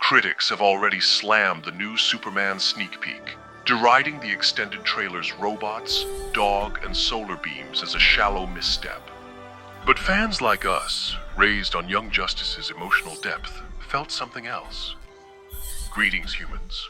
Critics have already slammed the new Superman sneak peek, deriding the extended trailer's robots, dog, and solar beams as a shallow misstep. But fans like us, raised on Young Justice's emotional depth, felt something else. Greetings, humans.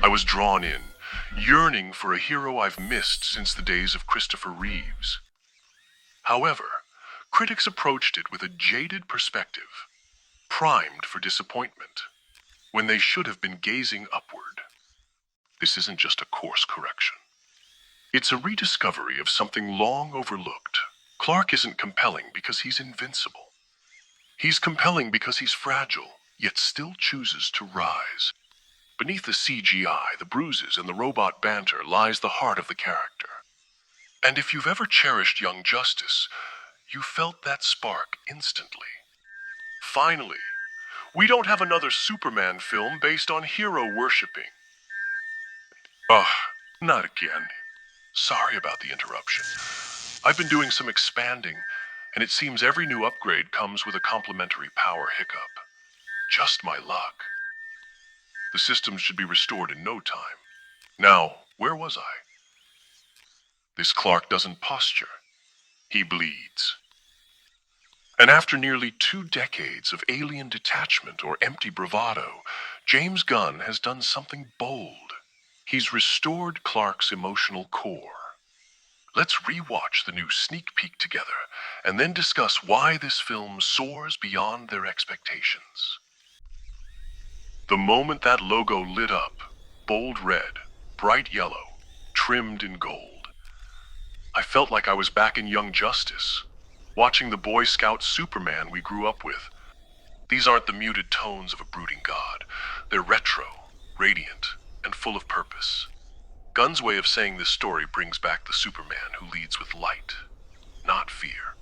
I was drawn in, yearning for a hero I've missed since the days of Christopher Reeves. However, critics approached it with a jaded perspective, primed for disappointment, when they should have been gazing upward. This isn't just a course correction. It's a rediscovery of something long overlooked. Clark isn't compelling because he's invincible. He's compelling because he's fragile, yet still chooses to rise. Beneath the CGI, the bruises, and the robot banter lies the heart of the character. And if you've ever cherished Young Justice, you felt that spark instantly. Finally, we don't have another Superman film based on hero worshipping. Ugh, not again. Sorry about the interruption. I've been doing some expanding, and it seems every new upgrade comes with a complementary power hiccup. Just my luck. The systems should be restored in no time. Now, where was I? This Clark doesn't posture. He bleeds. And after nearly 2 decades of alien detachment or empty bravado, James Gunn has done something bold. He's restored Clark's emotional core. Let's rewatch the new sneak peek together, and then discuss why this film soars beyond their expectations. The moment that logo lit up, bold red, bright yellow, trimmed in gold, I felt like I was back in Young Justice, watching the Boy Scout Superman we grew up with. These aren't the muted tones of a brooding god. They're retro, radiant, and full of purpose. Gunn's way of saying this story brings back the Superman who leads with light, not fear.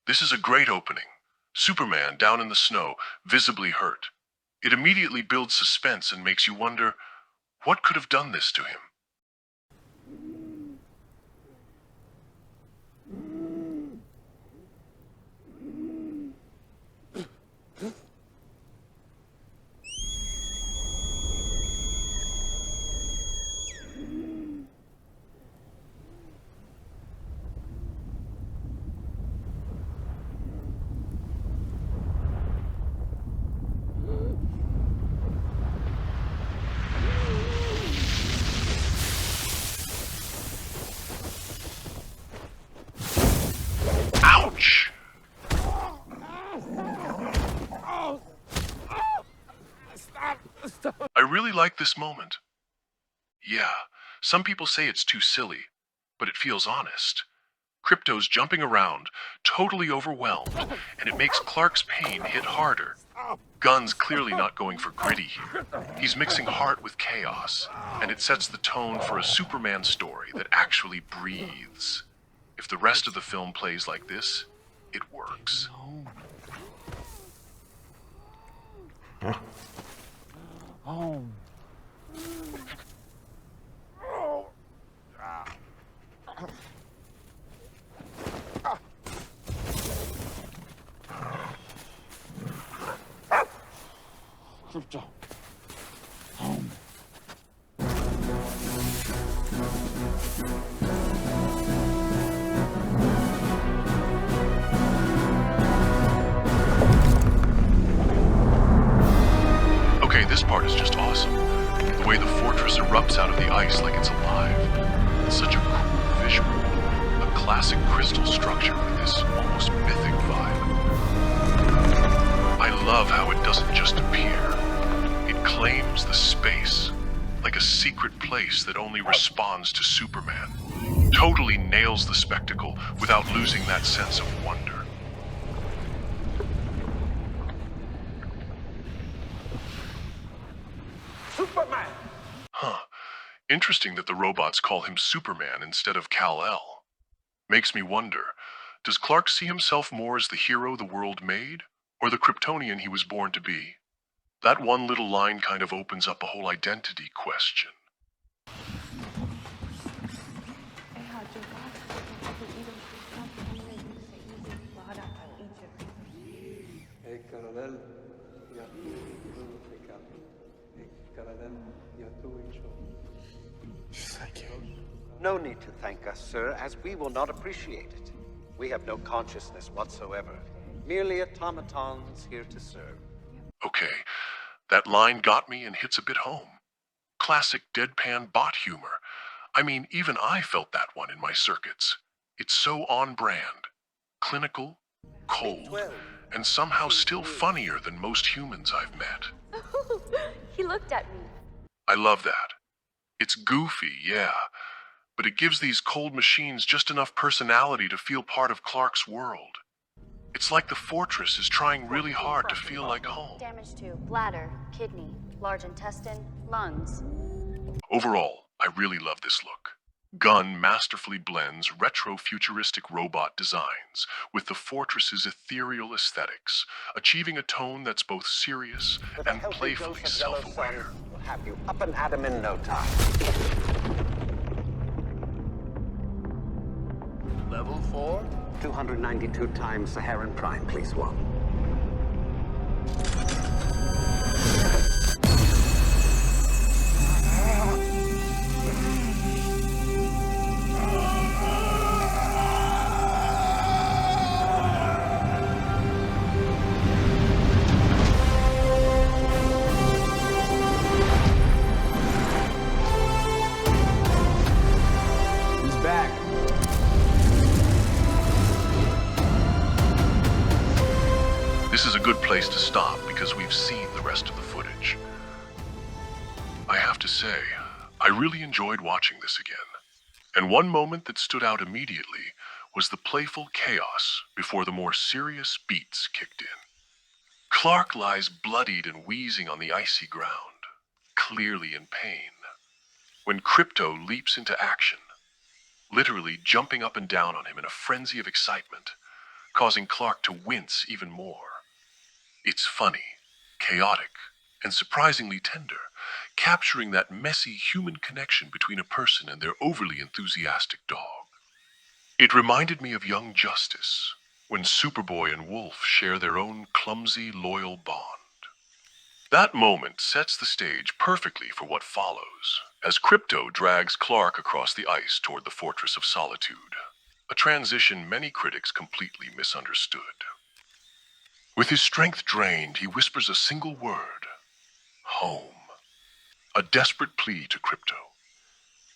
This is a great opening. Superman down in the snow, visibly hurt. It immediately builds suspense and makes you wonder, what could have done this to him? Ouch! I really like this moment. Yeah, some people say it's too silly, but it feels honest. Krypto's jumping around, totally overwhelmed, and it makes Clark's pain hit harder. Gunn's clearly not going for gritty here. He's mixing heart with chaos, and it sets the tone for a Superman story that actually breathes. If the rest of the film plays like this, it works. Krypto. Home. Okay, this part is just awesome. The way the fortress erupts out of the ice like it's alive. It's such a cool visual. A classic crystal structure with this almost mythic vibe. I love how it doesn't just appear. It claims the space, like a secret place that only responds to Superman. Totally nails the spectacle without losing that sense of wonder. Superman! Huh. Interesting that the robots call him Superman instead of Kal-El. Makes me wonder, does Clark see himself more as the hero the world made, or the Kryptonian he was born to be? That one little line kind of opens up a whole identity question. Thank you. No need to thank us, sir, as we will not appreciate it. We have no consciousness whatsoever. Merely automatons here to serve. Okay, that line got me and hits a bit home. Classic deadpan bot humor. I mean, even I felt that one in my circuits. It's so on brand. Clinical, cold, and somehow still funnier than most humans I've met. He looked at me. I love that. It's goofy, yeah, but it gives these cold machines just enough personality to feel part of Clark's world. It's like the Fortress is trying really hard to feel like home. Damage to bladder, kidney, large intestine, lungs. Overall, I really love this look. Gunn masterfully blends retro-futuristic robot designs with the Fortress's ethereal aesthetics, achieving a tone that's both serious and playfully self-aware. We'll have you up and at 'em in no time. Level 4? 292 times Saharan Prime, please, one. He's back. This is a good place to stop because we've seen the rest of the footage. I have to say, I really enjoyed watching this again. And one moment that stood out immediately was the playful chaos before the more serious beats kicked in. Clark lies bloodied and wheezing on the icy ground, clearly in pain, when Krypto leaps into action, literally jumping up and down on him in a frenzy of excitement, causing Clark to wince even more. It's funny, chaotic, and surprisingly tender, capturing that messy human connection between a person and their overly enthusiastic dog. It reminded me of Young Justice, when Superboy and Wolf share their own clumsy, loyal bond. That moment sets the stage perfectly for what follows, as Krypto drags Clark across the ice toward the Fortress of Solitude, a transition many critics completely misunderstood. With his strength drained, he whispers a single word: home. A desperate plea to Krypto,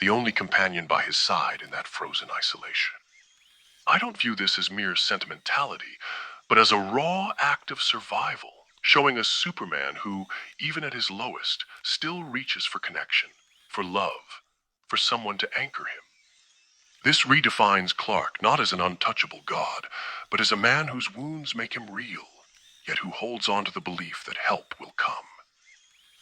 the only companion by his side in that frozen isolation. I don't view this as mere sentimentality, but as a raw act of survival, showing a Superman who, even at his lowest, still reaches for connection, for love, for someone to anchor him. This redefines Clark not as an untouchable god, but as a man whose wounds make him real, yet who holds on to the belief that help will come.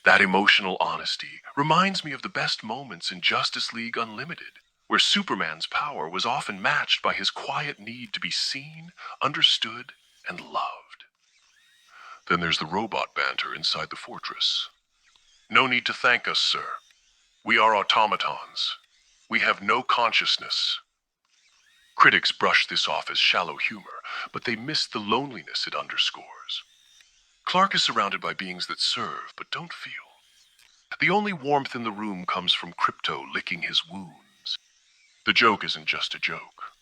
That emotional honesty reminds me of the best moments in Justice League Unlimited, where Superman's power was often matched by his quiet need to be seen, understood, and loved. Then there's the robot banter inside the fortress. No need to thank us, sir. We are automatons. We have no consciousness. Critics brush this off as shallow humor, but they miss the loneliness it underscores. Clark is surrounded by beings that serve, but don't feel. The only warmth in the room comes from Krypto licking his wounds. The joke isn't just a joke.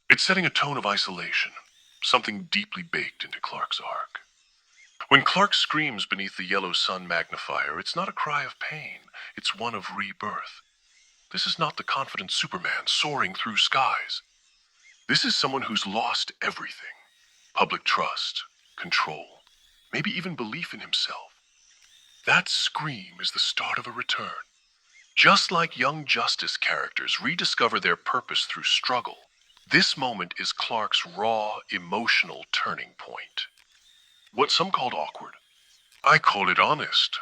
It's setting a tone of isolation, something deeply baked into Clark's arc. When Clark screams beneath the yellow sun magnifier, it's not a cry of pain, it's one of rebirth. This is not the confident Superman soaring through skies. This is someone who's lost everything: public trust, control, maybe even belief in himself. That scream is the start of a return. Just like Young Justice characters rediscover their purpose through struggle, this moment is Clark's raw, emotional turning point. What some called awkward, I call it honest.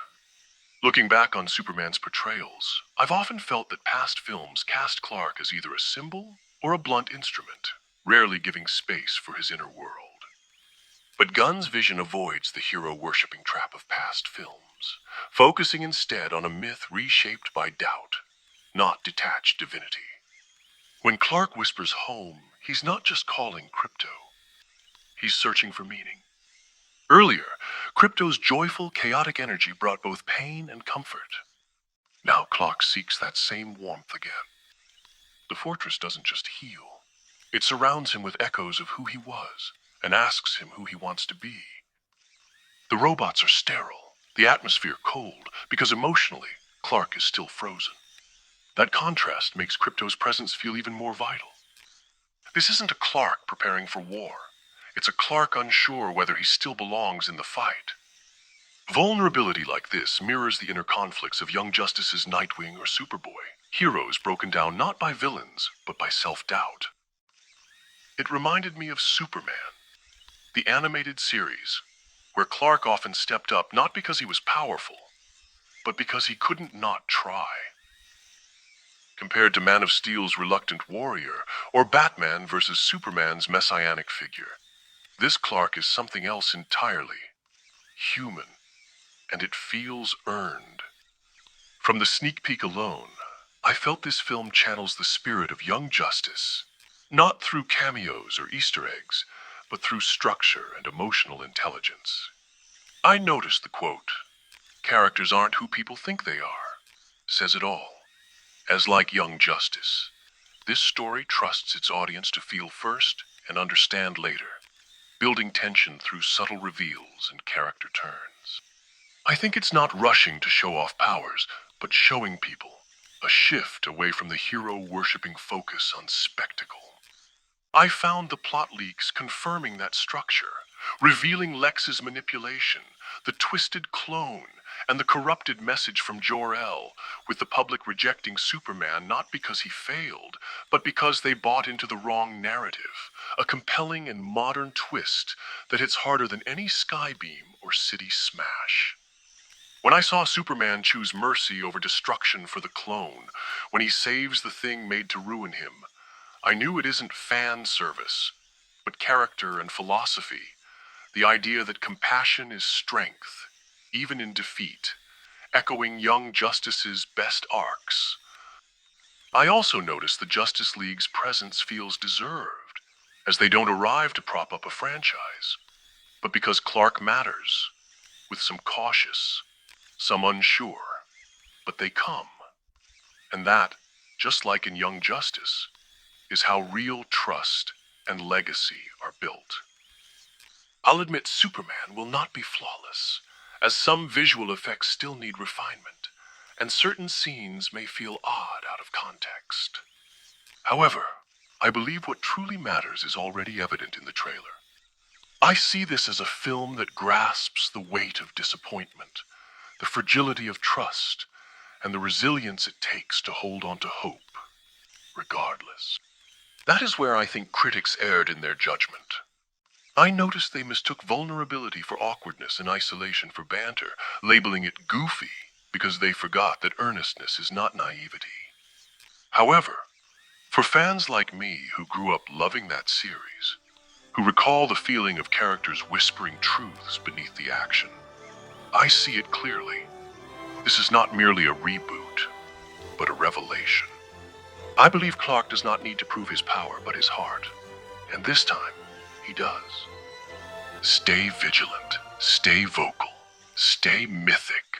Looking back on Superman's portrayals, I've often felt that past films cast Clark as either a symbol or a blunt instrument, rarely giving space for his inner world. But Gunn's vision avoids the hero-worshipping trap of past films, focusing instead on a myth reshaped by doubt, not detached divinity. When Clark whispers home, he's not just calling Krypto. He's searching for meaning. Earlier, Krypto's joyful, chaotic energy brought both pain and comfort. Now Clark seeks that same warmth again. The fortress doesn't just heal. It surrounds him with echoes of who he was, and asks him who he wants to be. The robots are sterile, the atmosphere cold, because emotionally, Clark is still frozen. That contrast makes Krypto's presence feel even more vital. This isn't a Clark preparing for war. It's a Clark unsure whether he still belongs in the fight. Vulnerability like this mirrors the inner conflicts of Young Justice's Nightwing or Superboy, heroes broken down not by villains, but by self-doubt. It reminded me of Superman, the animated series, where Clark often stepped up not because he was powerful, but because he couldn't not try. Compared to Man of Steel's reluctant warrior, or Batman versus Superman's messianic figure, this Clark is something else entirely. Human. And it feels earned. From the sneak peek alone, I felt this film channels the spirit of Young Justice, not through cameos or Easter eggs, but through structure and emotional intelligence. I noticed the quote, "Characters aren't who people think they are," says it all. As like Young Justice, this story trusts its audience to feel first and understand later, building tension through subtle reveals and character turns. I think it's not rushing to show off powers, but showing people a shift away from the hero-worshipping focus on spectacle. I found the plot leaks confirming that structure, revealing Lex's manipulation, the twisted clone, and the corrupted message from Jor-El, with the public rejecting Superman not because he failed, but because they bought into the wrong narrative, a compelling and modern twist that hits harder than any skybeam or city smash. When I saw Superman choose mercy over destruction for the clone, when he saves the thing made to ruin him, I knew it isn't fan service, but character and philosophy, the idea that compassion is strength, even in defeat, echoing Young Justice's best arcs. I also noticed the Justice League's presence feels deserved, as they don't arrive to prop up a franchise, but because Clark matters, with some cautious, some unsure, but they come. And that, just like in Young Justice, is how real trust and legacy are built. I'll admit Superman will not be flawless, as some visual effects still need refinement, and certain scenes may feel odd out of context. However, I believe what truly matters is already evident in the trailer. I see this as a film that grasps the weight of disappointment, the fragility of trust, and the resilience it takes to hold on to hope, regardless. That is where I think critics erred in their judgment. I noticed they mistook vulnerability for awkwardness and isolation for banter, labeling it goofy because they forgot that earnestness is not naivety. However, for fans like me who grew up loving that series, who recall the feeling of characters whispering truths beneath the action, I see it clearly. This is not merely a reboot, but a revelation. I believe Clark does not need to prove his power, but his heart. And this time, he does. Stay vigilant, stay vocal, stay mythic.